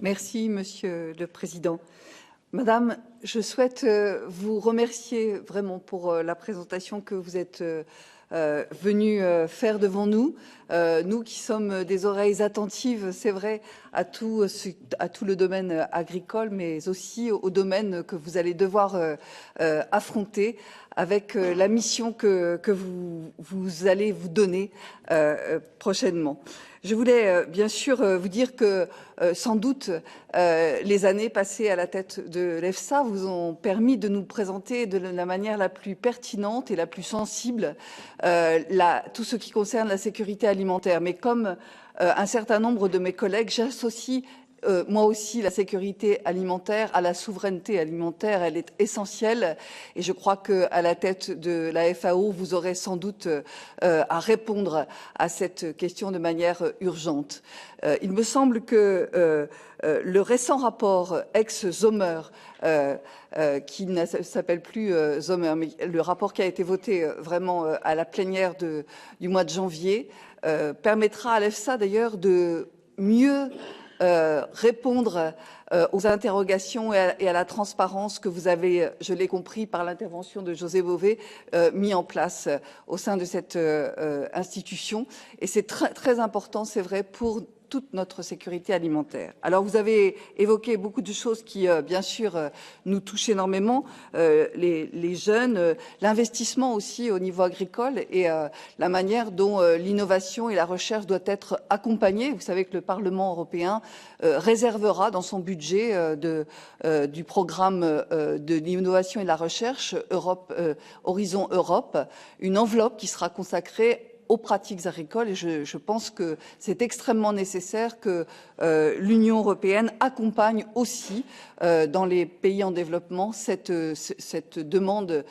Merci, Monsieur le Président. Madame, je souhaite vous remercier vraiment pour la présentation que vous êtes venue faire devant nous. Nous qui sommes des oreilles attentives, c'est vrai, à tout le domaine agricole, mais aussi au domaine que vous allez devoir affronter avec la mission que vous allez vous donner prochainement. Je voulais bien sûr vous dire que sans doute les années passées à la tête de l'EFSA vous ont permis de nous présenter de la manière la plus pertinente et la plus sensible tout ce qui concerne la sécurité alimentaire. Mais comme un certain nombre de mes collègues, j'associe moi aussi, la sécurité alimentaire à la souveraineté alimentaire, elle est essentielle. Et je crois qu'à la tête de la FAO, vous aurez sans doute à répondre à cette question de manière urgente. Il me semble que le récent rapport ex-Sommer, qui ne s'appelle plus Sommer, mais le rapport qui a été voté vraiment à la plénière du mois de janvier, permettra à l'EFSA d'ailleurs de mieux répondre aux interrogations et à la transparence que vous avez, je l'ai compris par l'intervention de José Bové, mis en place au sein de cette institution. Et c'est très important, c'est vrai, pour toute notre sécurité alimentaire. Alors vous avez évoqué beaucoup de choses qui, bien sûr, nous touchent énormément, les jeunes, l'investissement aussi au niveau agricole et la manière dont l'innovation et la recherche doivent être accompagnées. Vous savez que le Parlement européen réservera dans son budget du programme de l'innovation et de la recherche Horizon Europe une enveloppe qui sera consacrée aux pratiques agricoles et je pense que c'est extrêmement nécessaire que l'Union européenne accompagne aussi dans les pays en développement cette demande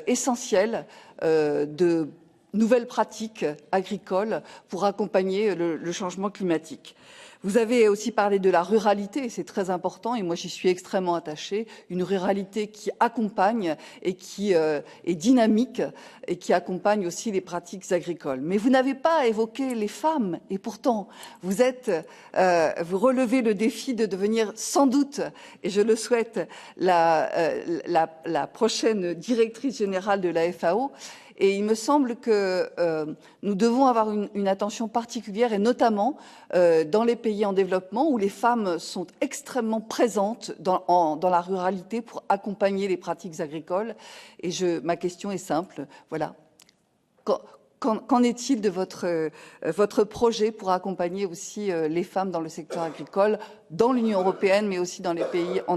essentielle de nouvelles pratiques agricoles pour accompagner le changement climatique. Vous avez aussi parlé de la ruralité, et c'est très important, et moi j'y suis extrêmement attachée, une ruralité qui accompagne et qui est dynamique et qui accompagne aussi les pratiques agricoles. Mais vous n'avez pas évoqué les femmes, et pourtant vous relevez le défi de devenir sans doute, et je le souhaite, la prochaine directrice générale de la FAO. Et il me semble que nous devons avoir une attention particulière, et notamment dans les pays en développement, où les femmes sont extrêmement présentes dans la ruralité pour accompagner les pratiques agricoles. Et ma question est simple, voilà. Qu'en est-il de votre projet pour accompagner aussi les femmes dans le secteur agricole, dans l'Union européenne, mais aussi dans les pays en développement ?